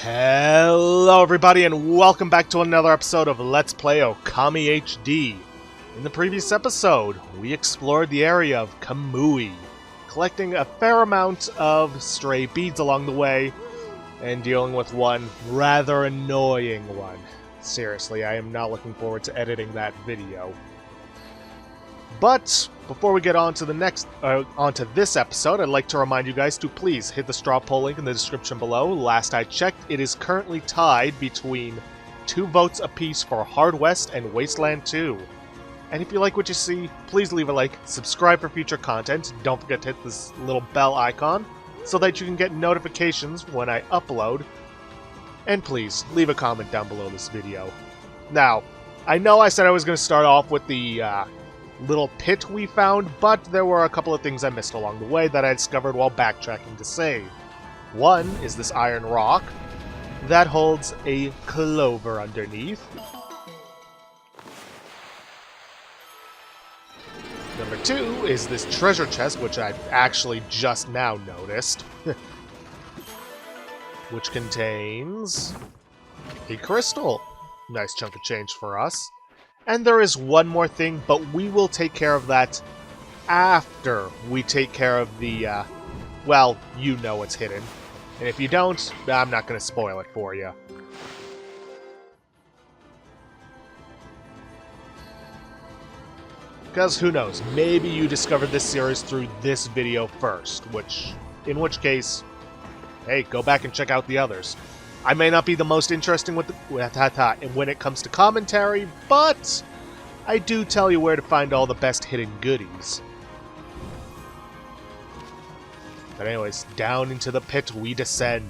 Hello everybody and welcome back to another episode of Let's Play Okami HD. In the previous episode, we explored the area of Kamui, collecting a fair amount of stray beads along the way, and dealing with one rather annoying one. Seriously, I am not looking forward to editing that video. But before we get on to onto this episode, I'd like to remind you guys to please hit the straw poll link in the description below. Last I checked, it is currently tied between 2 votes apiece for Hard West and Wasteland 2. And if you like what you see, please leave a like, subscribe for future content, don't forget to hit this little bell icon so that you can get notifications when I upload. And please, leave a comment down below this video. Now, I know I said I was going to start off with the little pit we found, but there were a couple of things I missed along the way that I discovered while backtracking to save. One is this iron rock that holds a clover underneath. Number 2 is this treasure chest, which I actually just now noticed, which contains a crystal. Nice chunk of change for us. And there is one more thing, but we will take care of that after we take care of the, well, you know what's hidden. And if you don't, I'm not going to spoil it for you. Because who knows, maybe you discovered this series through this video first, in which case, hey, go back and check out the others. I may not be the most interesting when it comes to commentary, but I do tell you where to find all the best hidden goodies. But anyways, down into the pit we descend.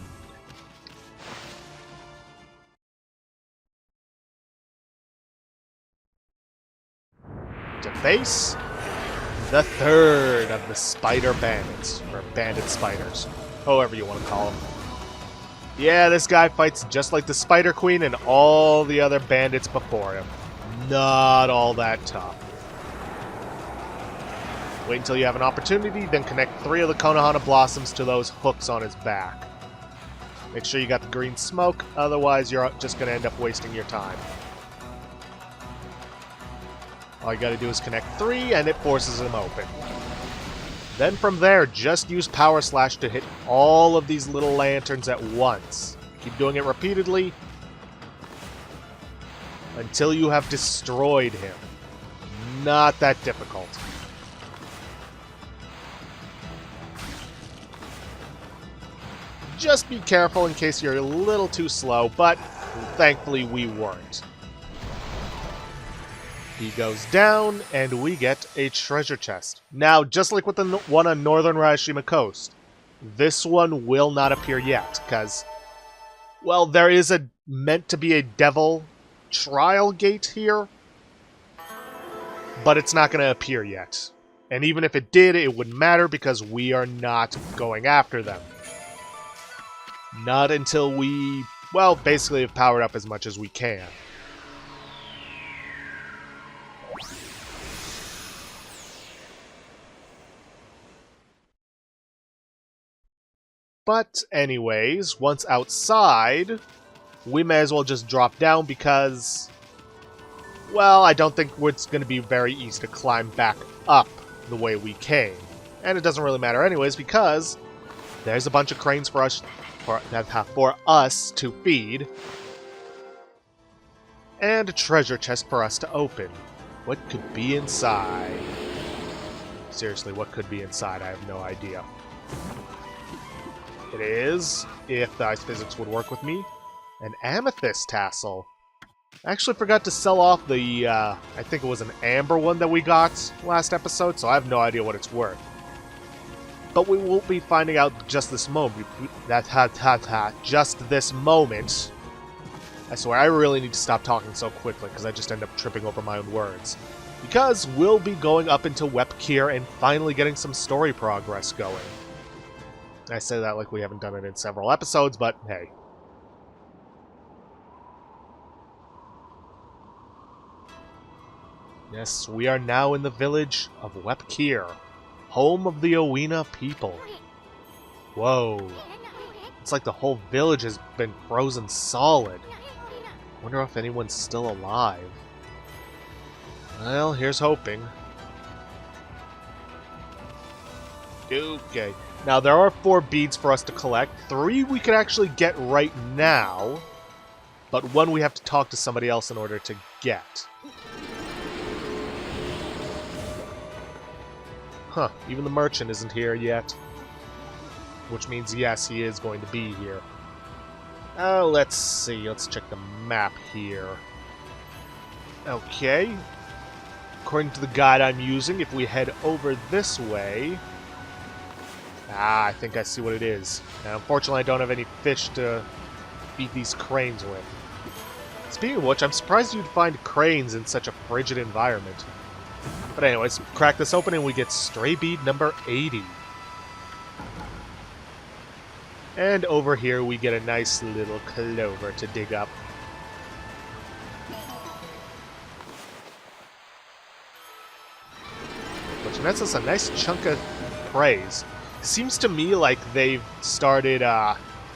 To face the third of the spider bandits, or bandit spiders, however you want to call them. Yeah, this guy fights just like the Spider Queen and all the other bandits before him. Not all that tough. Wait until you have an opportunity, then connect 3 of the Konohana Blossoms to those hooks on his back. Make sure you got the green smoke, otherwise you're just going to end up wasting your time. All you gotta do is connect 3 and it forces him open. Then from there, just use Power Slash to hit all of these little lanterns at once. Keep doing it repeatedly until you have destroyed him. Not that difficult. Just be careful in case you're a little too slow, but thankfully we weren't. He goes down, and we get a treasure chest. Now, just like with the one on Northern Rashima Coast, this one will not appear yet, because, well, there is meant to be a devil trial gate here, but it's not going to appear yet. And even if it did, it wouldn't matter, because we are not going after them. Not until we, well, basically have powered up as much as we can. But anyways, once outside, we may as well just drop down because, well, I don't think it's going to be very easy to climb back up the way we came. And it doesn't really matter anyways because there's a bunch of cranes for us to feed. And a treasure chest for us to open. What could be inside? Seriously, what could be inside? I have no idea. It is, if the ice physics would work with me, an amethyst tassel. I actually forgot to sell off the, I think it was an amber one that we got last episode, so I have no idea what it's worth. But we won't be finding out just this moment. Just this moment. I swear, I really need to stop talking so quickly, because I just end up tripping over my own words. Because we'll be going up into Wep'keer and finally getting some story progress going. I say that like we haven't done it in several episodes, but hey. Yes, we are now in the village of Wep'keer, home of the Oina people. Whoa. It's like the whole village has been frozen solid. Wonder if anyone's still alive. Well, here's hoping. Okay. Now, there are 4 beads for us to collect. 3 we could actually get right now. But 1 we have to talk to somebody else in order to get. Huh. Even the merchant isn't here yet. Which means, yes, he is going to be here. Oh, let's see. Let's check the map here. Okay. According to the guide I'm using, if we head over this way... Ah, I think I see what it is. Now, unfortunately, I don't have any fish to feed these cranes with. Speaking of which, I'm surprised you'd find cranes in such a frigid environment. But anyways, crack this open and we get stray bead number 80. And over here we get a nice little clover to dig up. Which nets us a nice chunk of praise. Seems to me like they've started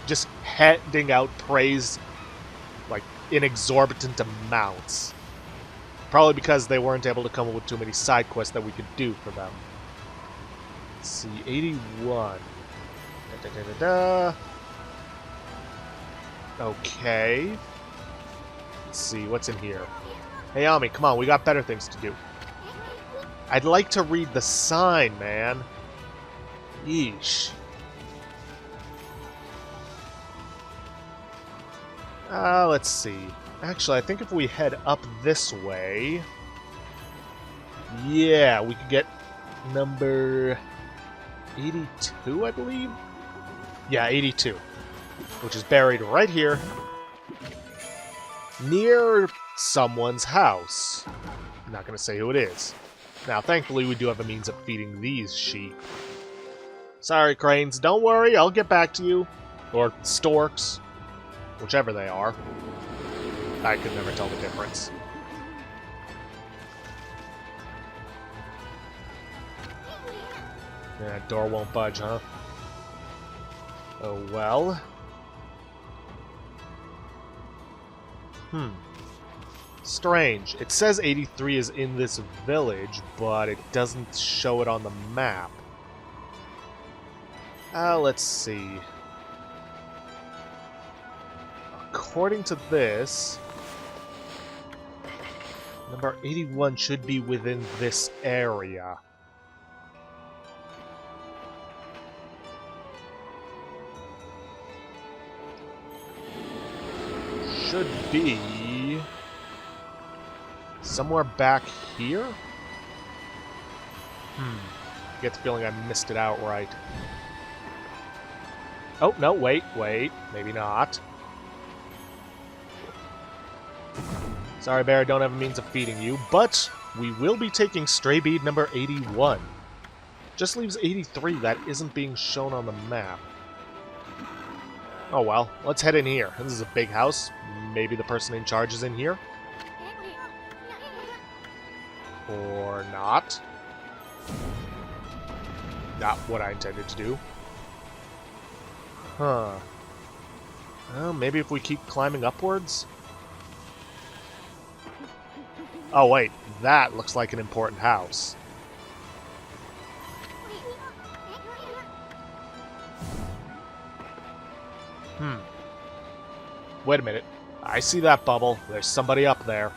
just handing out praise like in exorbitant amounts. Probably because they weren't able to come up with too many side quests that we could do for them. Let's see, 81. Okay. Let's see, what's in here? Hey, Ami, come on, we got better things to do. I'd like to read the sign, man. Yeesh. Let's see. Actually, I think if we head up this way... Yeah, we could get number 82, I believe? Yeah, 82. Which is buried right here. Near someone's house. I'm not going to say who it is. Now, thankfully, we do have a means of feeding these sheep. Sorry, cranes. Don't worry, I'll get back to you. Or storks. Whichever they are. I could never tell the difference. That door won't budge, huh? Oh well. Strange. It says 83 is in this village, but it doesn't show it on the map. Let's see. According to this, number 81 should be within this area. Should be somewhere back here? I get the feeling I missed it outright. Oh, no, wait, maybe not. Sorry, Bear, I don't have a means of feeding you, but we will be taking stray bead number 81. Just leaves 83 that isn't being shown on the map. Oh well, let's head in here. This is a big house. Maybe the person in charge is in here? Or not. Not what I intended to do. Huh. Well, maybe if we keep climbing upwards? Oh wait, that looks like an important house. Wait a minute. I see that bubble. There's somebody up there.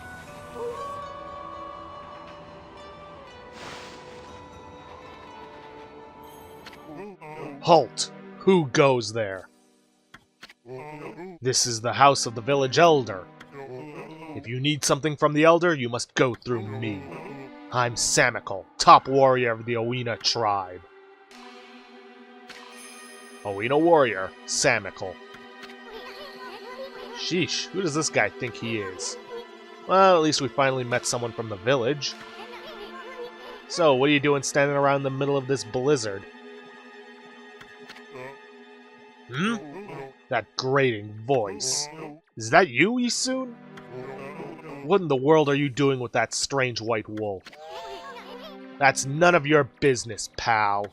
Halt! Who goes there? This is the house of the village elder. If you need something from the elder, you must go through me. I'm Samical, top warrior of the Oina tribe. Oina warrior, Samical. Sheesh, who does this guy think he is? Well, at least we finally met someone from the village. So, what are you doing standing around in the middle of this blizzard? That grating voice. Is that you, Isun? What in the world are you doing with that strange white wolf? That's none of your business, pal.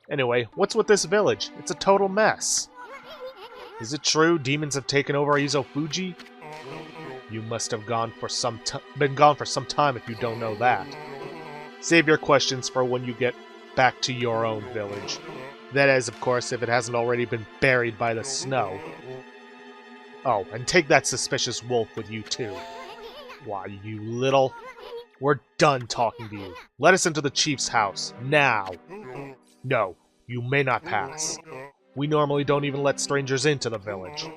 Anyway, what's with this village? It's a total mess. Is it true demons have taken over Izofuji? You must have been gone for some time if you don't know that. Save your questions for when you get back to your own village. That is, of course, if it hasn't already been buried by the snow. Oh, and take that suspicious wolf with you, too. Why, you little... We're done talking to you. Let us into the chief's house, now. No, you may not pass. We normally don't even let strangers into the village.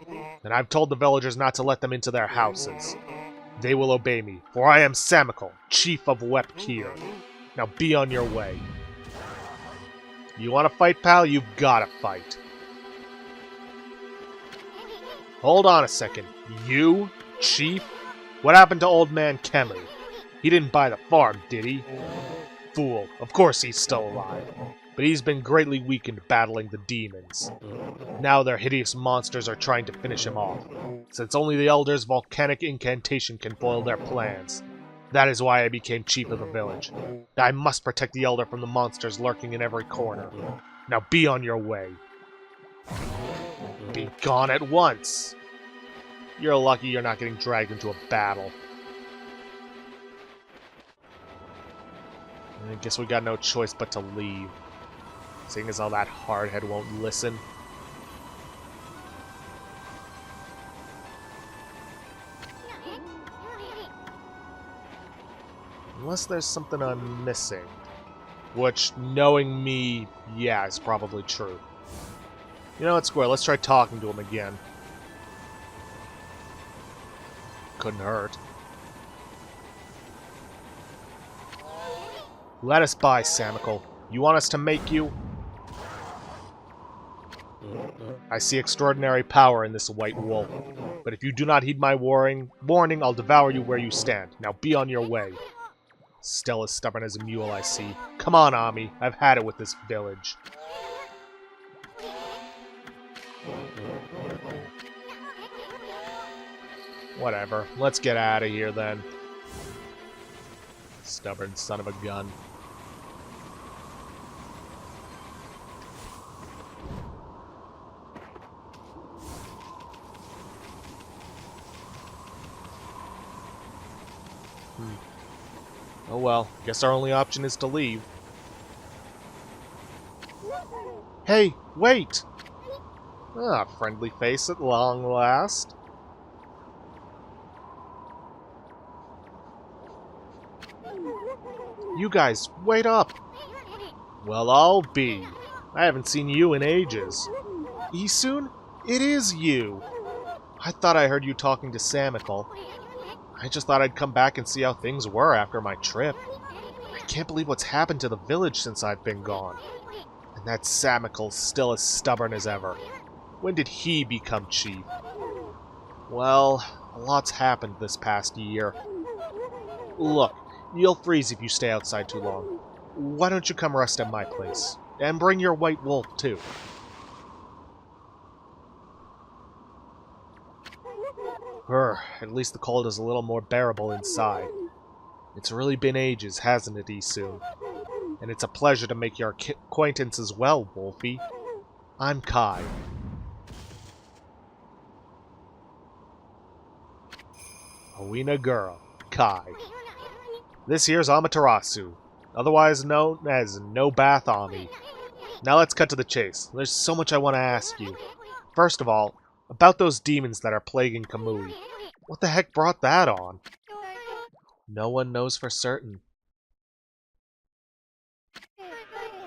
And I've told the villagers not to let them into their houses. They will obey me, for I am Samical, chief of Wep'keer. Now be on your way. You want to fight, pal? You've got to fight. Hold on a second. You? Chief? What happened to old man Kemu? He didn't buy the farm, did he? Fool. Of course he's still alive. But he's been greatly weakened battling the demons. Now their hideous monsters are trying to finish him off, since only the Elder's volcanic incantation can foil their plans. That is why I became chief of the village. I must protect the Elder from the monsters lurking in every corner. Now be on your way. Be gone at once. You're lucky you're not getting dragged into a battle. I guess we got no choice but to leave. Seeing as how that hardhead won't listen. Unless there's something I'm missing. Which, knowing me, yeah, is probably true. You know what, Square, let's try talking to him again. Couldn't hurt. Let us by, Samical. You want us to make you? I see extraordinary power in this white wolf. But if you do not heed my warning, I'll devour you where you stand. Now be on your way. Still as stubborn as a mule, I see. Come on, Ami. I've had it with this village. Whatever. Let's get out of here, then. Stubborn son of a gun. Oh well, guess our only option is to leave. Hey, wait! Ah, friendly face at long last. You guys, wait up! Well, I'll be. I haven't seen you in ages. Isun? It is you! I thought I heard you talking to Samical. I just thought I'd come back and see how things were after my trip. I can't believe what's happened to the village since I've been gone. And that Samical's still as stubborn as ever. When did he become chief? Well, a lot's happened this past year. Look, you'll freeze if you stay outside too long. Why don't you come rest at my place? And bring your white wolf, too. At least the cold is a little more bearable inside. It's really been ages, hasn't it, Isun? And it's a pleasure to make your acquaintance as well, Wolfie. I'm Kai. Oina girl, Kai. This here's Amaterasu, otherwise known as No Bath Ami. Now let's cut to the chase. There's so much I want to ask you. First of all, about those demons that are plaguing Kamui. What the heck brought that on? No one knows for certain.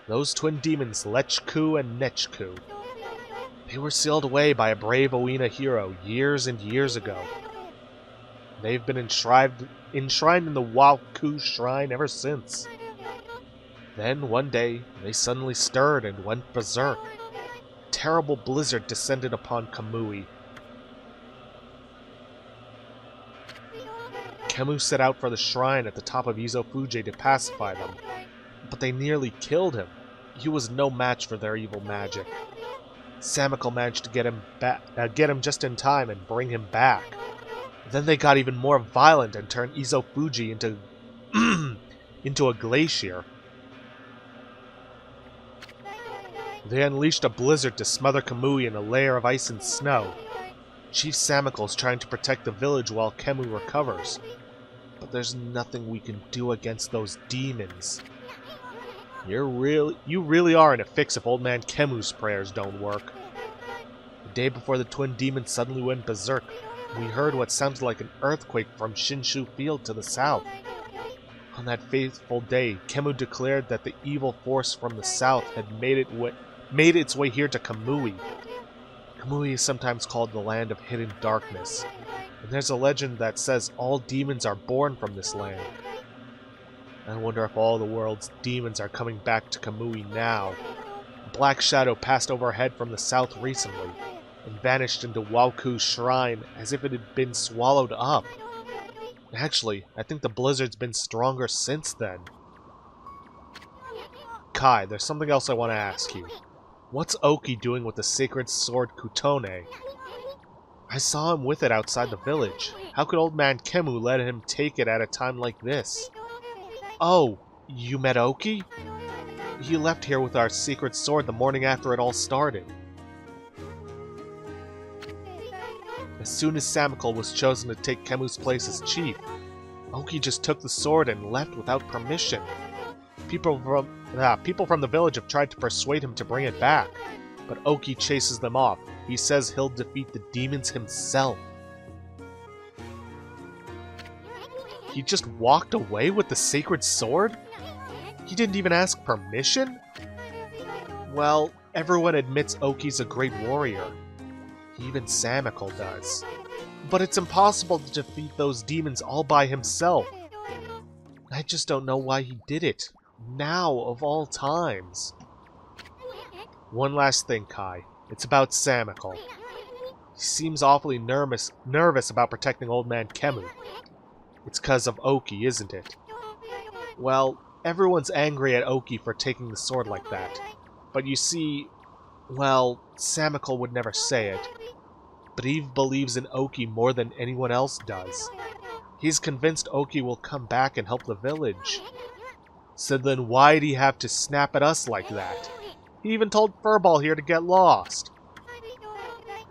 Those twin demons, Lechku and Nechku. They were sealed away by a brave Oina hero years and years ago. They've been enshrined in the Waku Shrine ever since. Then, one day, they suddenly stirred and went berserk. A terrible blizzard descended upon Kamui. Kemu set out for the shrine at the top of Izofuji to pacify them, but they nearly killed him. He was no match for their evil magic. Samical managed to get him just in time and bring him back. Then they got even more violent and turned Izofuji into a glacier. They unleashed a blizzard to smother Kamui in a layer of ice and snow. Chief Samikal's trying to protect the village while Kemu recovers. But there's nothing we can do against those demons. You really are in a fix if Old Man Kemu's prayers don't work. The day before the twin demons suddenly went berserk, we heard what sounded like an earthquake from Shinshu Field to the south. On that fateful day, Kemu declared that the evil force from the south had made its way here to Kamui. Kamui is sometimes called the land of hidden darkness, and there's a legend that says all demons are born from this land. I wonder if all the world's demons are coming back to Kamui now. A black shadow passed overhead from the south recently, and vanished into Wauku's shrine as if it had been swallowed up. Actually, I think the blizzard's been stronger since then. Kai, there's something else I want to ask you. What's Oki doing with the sacred sword Kutone? I saw him with it outside the village. How could Old Man Kemu let him take it at a time like this? Oh, you met Oki? He left here with our secret sword the morning after it all started. As soon as Samikal was chosen to take Kemu's place as chief, Oki just took the sword and left without permission. People from the village have tried to persuade him to bring it back, but Oki chases them off. He says he'll defeat the demons himself. He just walked away with the sacred sword? He didn't even ask permission? Well, everyone admits Oki's a great warrior. Even Samikal does. But it's impossible to defeat those demons all by himself. I just don't know why he did it. Now, of all times. One last thing, Kai. It's about Samikal. He seems awfully nervous about protecting Old Man Kemu. It's 'cause of Oki, isn't it? Well, everyone's angry at Oki for taking the sword like that. But you see, well, Samikal would never say it. But he believes in Oki more than anyone else does. He's convinced Oki will come back and help the village. So then why'd he have to snap at us like that? He even told Furball here to get lost.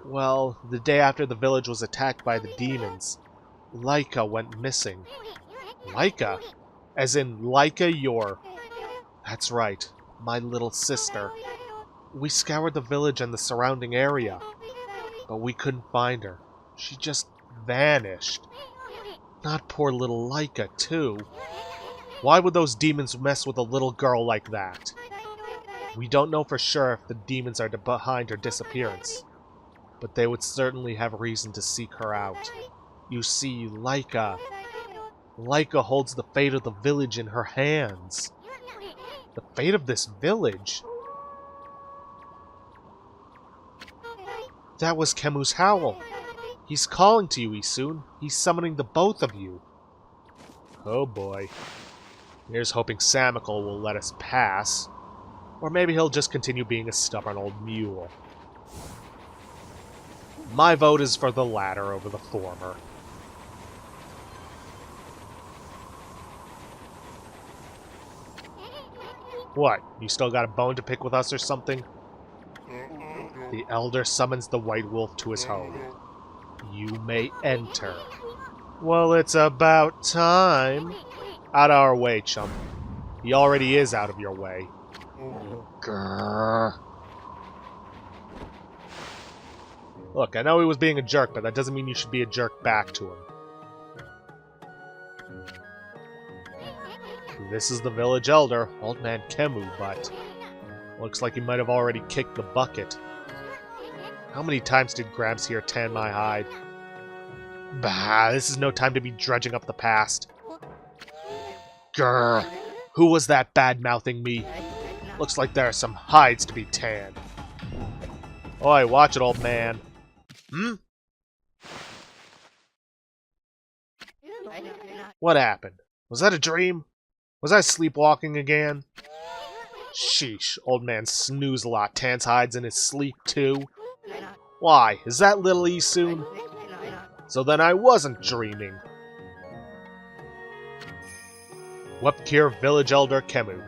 Well, the day after the village was attacked by the demons, Laika went missing. Laika? As in Laika your... That's right, my little sister. We scoured the village and the surrounding area, but we couldn't find her. She just vanished. Not poor little Laika, too. Why would those demons mess with a little girl like that? We don't know for sure if the demons are behind her disappearance, but they would certainly have reason to seek her out. You see, Laika holds the fate of the village in her hands. The fate of this village? That was Kemu's howl. He's calling to you, Isun. He's summoning the both of you. Oh boy. Here's hoping Samikal will let us pass. Or maybe he'll just continue being a stubborn old mule. My vote is for the latter over the former. What? You still got a bone to pick with us or something? The elder summons the white wolf to his home. You may enter. Well, it's about time. Out of our way, chump. He already is out of your way. Grrr. Look, I know he was being a jerk, but that doesn't mean you should be a jerk back to him. This is the village elder, Old Man Kemu, but looks like he might have already kicked the bucket. How many times did Grabs here tan my hide? Bah, this is no time to be dredging up the past. Grr! Who was that bad-mouthing me? Looks like there are some hides to be tanned. Oi, watch it, old man. Hmm? What happened? Was that a dream? Was I sleepwalking again? Sheesh, old man snooze a lot, tans hides in his sleep too. Why, is that little Isun? So then I wasn't dreaming. Wep'keer Village Elder Kemu.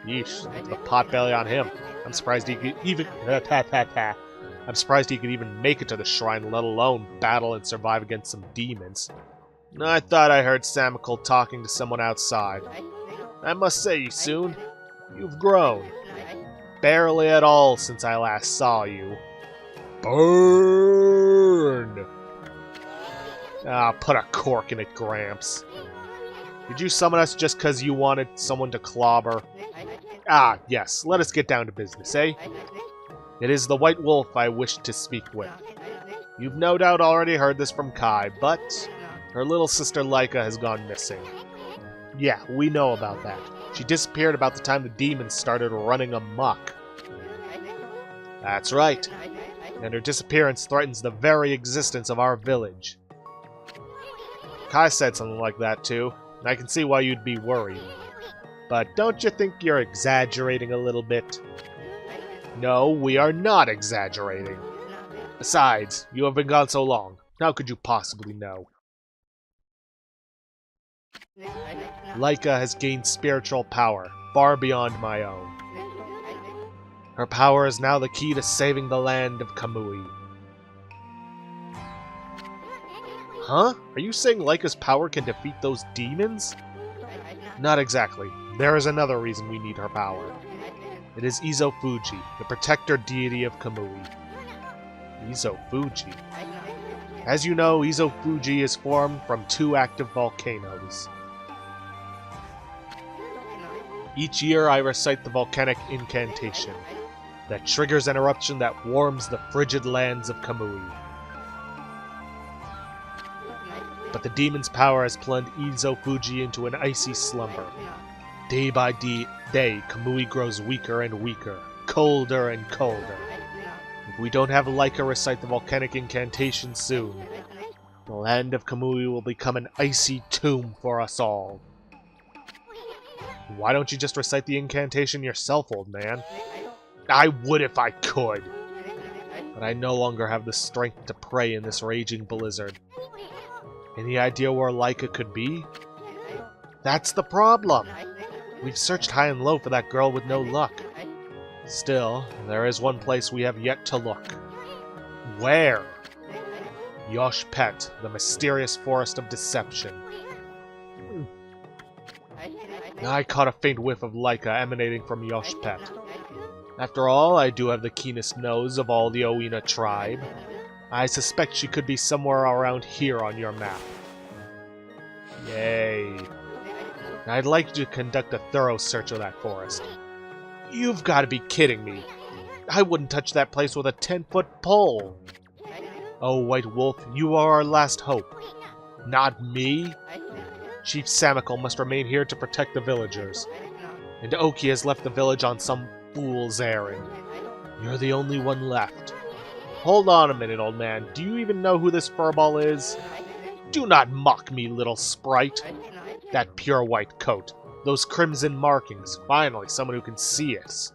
Yeesh, the potbelly on him. I'm surprised he could even... I'm surprised he could even make it to the shrine, let alone battle and survive against some demons. I thought I heard Samical talking to someone outside. I must say, Soon, you've grown. Barely at all since I last saw you. Burn! Ah, put a cork in it, Gramps. Did you summon us just because you wanted someone to clobber? Ah, yes, let us get down to business, eh? It is the White Wolf I wish to speak with. You've no doubt already heard this from Kai, but her little sister Laika has gone missing. Yeah, we know about that. She disappeared about the time the demons started running amok. That's right. And her disappearance threatens the very existence of our village. Kai said something like that too, and I can see why you'd be worried. But don't you think you're exaggerating a little bit? No, we are not exaggerating. Besides, you have been gone so long. How could you possibly know? Laika has gained spiritual power, far beyond my own. Her power is now the key to saving the land of Kamui. Huh? Are you saying Laika's power can defeat those demons? Not exactly. There is another reason we need her power. It is Izo-Fuji, the protector deity of Kamui. Izo-Fuji? As you know, Izo-Fuji is formed from 2 active volcanoes. Each year I recite the volcanic incantation that triggers an eruption that warms the frigid lands of Kamui. But the demon's power has plunged Izo-Fuji into an icy slumber. Day by day, Kamui grows weaker and weaker, colder and colder. If we don't have Laika recite the volcanic incantation soon, the land of Kamui will become an icy tomb for us all. Why don't you just recite the incantation yourself, old man? I would if I could, but I no longer have the strength to pray in this raging blizzard. Any idea where Laika could be? That's the problem! We've searched high and low for that girl with no luck. Still, there is one place we have yet to look. Where? Wep'keer, the mysterious forest of deception. I caught a faint whiff of Laika emanating from Wep'keer. After all, I do have the keenest nose of all the Oina tribe. I suspect she could be somewhere around here on your map. Yay. I'd like you to conduct a thorough search of that forest. You've got to be kidding me. I wouldn't touch that place with a 10-foot pole. Oh, White Wolf, you are our last hope. Not me? Chief Samical must remain here to protect the villagers. And Oki has left the village on some fool's errand. You're the only one left. Hold on a minute, old man. Do you even know who this furball is? Do not mock me, little sprite. That pure white coat. Those crimson markings. Finally, someone who can see us.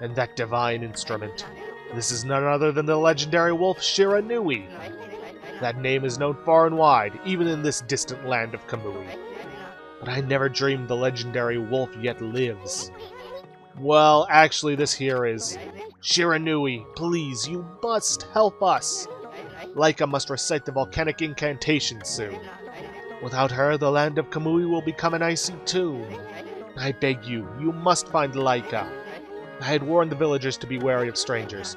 And that divine instrument. This is none other than the legendary wolf Shiranui. That name is known far and wide, even in this distant land of Kamui. But I never dreamed the legendary wolf yet lives. Well, actually, this here is... Shiranui, please, you must help us. Laika must recite the volcanic incantation soon. Without her, the land of Kamui will become an icy tomb. I beg you, you must find Laika. I had warned the villagers to be wary of strangers,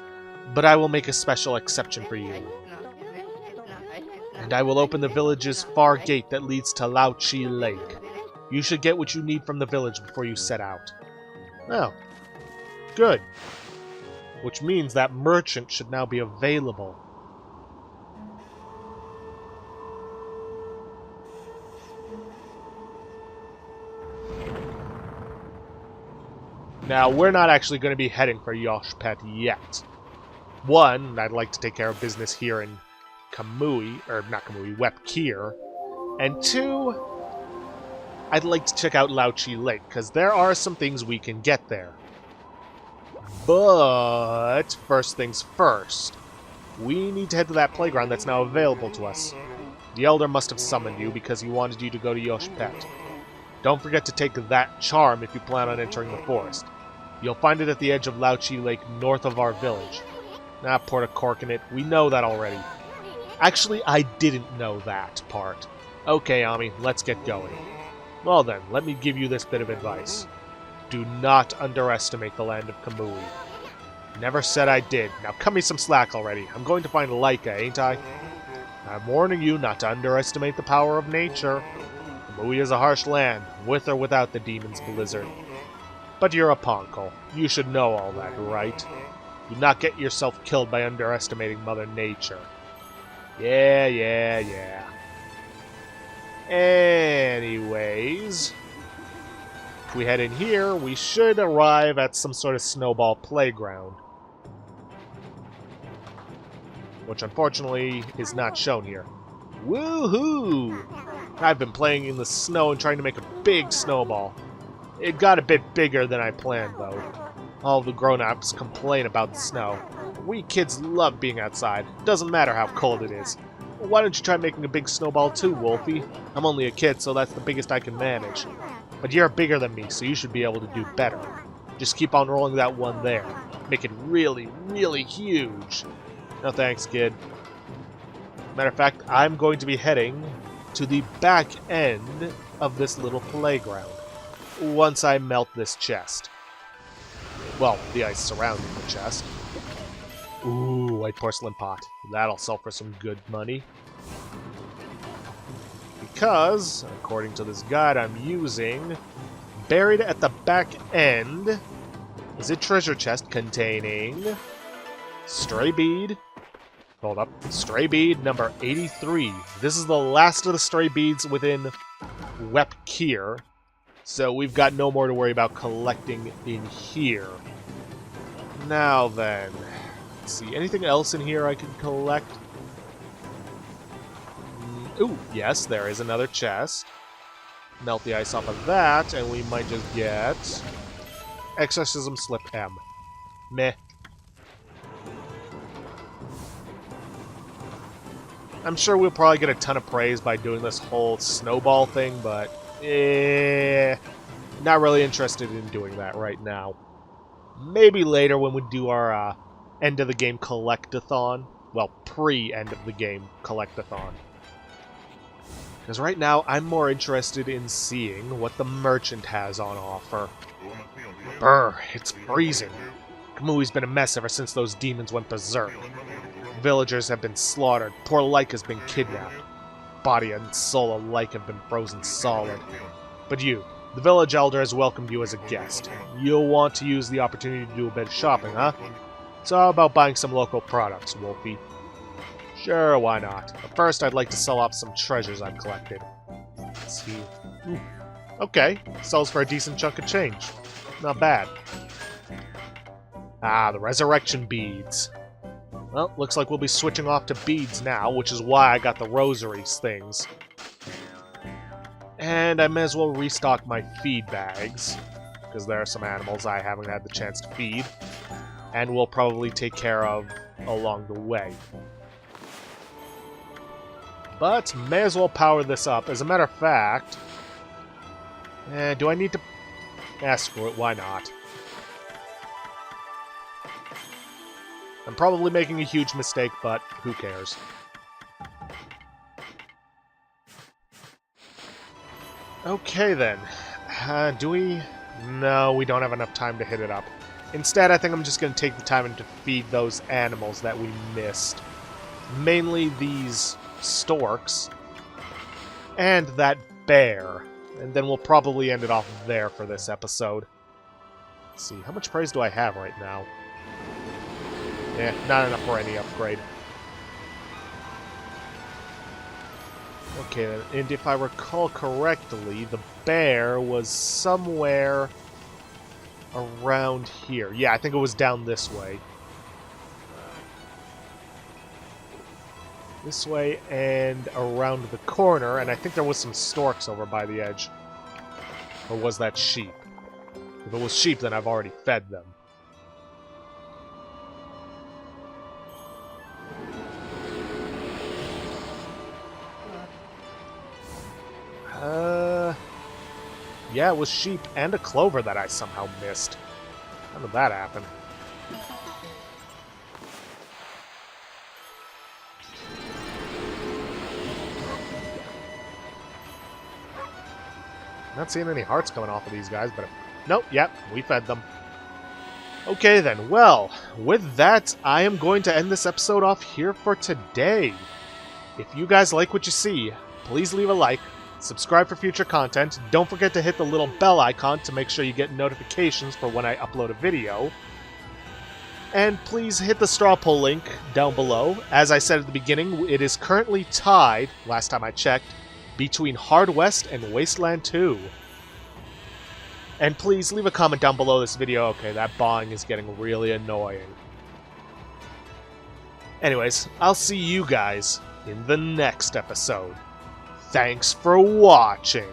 but I will make a special exception for you. And I will open the village's far gate that leads to Lauchi Lake. You should get what you need from the village before you set out. Oh, good. Which means that merchant should now be available. Now, we're not actually going to be heading for Wep'keer yet. One, I'd like to take care of business here in Wep'keer. And two, I'd like to check out Lauchi Lake, because there are some things we can get there. But, first things first, we need to head to that playground that's now available to us. The Elder must have summoned you because he wanted you to go to Wep'keer. Don't forget to take that charm if you plan on entering the forest. You'll find it at the edge of Lauchi Lake north of our village. Nah, port a cork in it. We know that already. Actually, I didn't know that part. Okay, Ami, let's get going. Well then, let me give you this bit of advice. Do not underestimate the land of Kamui. Never said I did. Now cut me some slack already. I'm going to find Laika, ain't I? I'm warning you not to underestimate the power of nature. Kamui is a harsh land, with or without the demon's blizzard. But you're a Ponko. You should know all that, right? Do not get yourself killed by underestimating Mother Nature. Yeah. Anyways, if we head in here, we should arrive at some sort of snowball playground. Which unfortunately is not shown here. Woohoo! I've been playing in the snow and trying to make a big snowball. It got a bit bigger than I planned, though. All the grown-ups complain about the snow. We kids love being outside. Doesn't matter how cold it is. Why don't you try making a big snowball too, Wolfie? I'm only a kid, so that's the biggest I can manage. But you're bigger than me, so you should be able to do better. Just keep on rolling that one there. Make it really, really huge. No thanks, kid. Matter of fact, I'm going to be heading to the back end of this little playground once I melt this chest. Well, the ice surrounding the chest. Ooh, white porcelain pot. That'll sell for some good money. Because, according to this guide I'm using, buried at the back end is a treasure chest containing stray bead. Hold up. Stray bead number 83. This is the last of the stray beads within Wep'keer. So we've got no more to worry about collecting in here. Now then, let's see, anything else in here I can collect? Ooh, yes, there is another chest. Melt the ice off of that, and we might just get Exorcism Slip M. Meh. I'm sure we'll probably get a ton of praise by doing this whole snowball thing, but not really interested in doing that right now. Maybe later when we do our end of the game collectathon. Well, pre-end of the game collectathon. Because right now I'm more interested in seeing what the merchant has on offer. Brr, it's freezing. Kamui's been a mess ever since those demons went berserk. Villagers have been slaughtered. Poor Lyke has been kidnapped. Body and soul alike have been frozen solid. But you, the village elder has welcomed you as a guest. You'll want to use the opportunity to do a bit of shopping, huh? So how about buying some local products, Wolfie? Sure, why not? But first, I'd like to sell off some treasures I've collected. Let's see. Ooh. Okay, sells for a decent chunk of change. Not bad. Ah, the resurrection beads. Well, looks like we'll be switching off to beads now, which is why I got the rosaries things. And I may as well restock my feed bags, because there are some animals I haven't had the chance to feed, and we'll probably take care of along the way. But may as well power this up. As a matter of fact, do I need to... screw it, why not? I'm probably making a huge mistake, but who cares? Okay then. Do we... No, we don't have enough time to hit it up. Instead, I think I'm just going to take the time and to feed those animals that we missed. Mainly these storks. And that bear. And then we'll probably end it off there for this episode. Let's see, how much praise do I have right now? Yeah, not enough for any upgrade. Okay, and if I recall correctly, the bear was somewhere around here. Yeah, I think it was down this way. This way and around the corner, and I think there was some storks over by the edge. Or was that sheep? If it was sheep, then I've already fed them. Yeah, it was sheep and a clover that I somehow missed. How did that happen? Not seeing any hearts coming off of these guys, but nope, yep, we fed them. Okay then, well, with that, I am going to end this episode off here for today. If you guys like what you see, please leave a like, subscribe for future content, don't forget to hit the little bell icon to make sure you get notifications for when I upload a video. And please hit the straw poll link down below. As I said at the beginning, it is currently tied, last time I checked, between Hard West and Wasteland 2. And please leave a comment down below this video. Okay, that bawling is getting really annoying. Anyways, I'll see you guys in the next episode. Thanks for watching.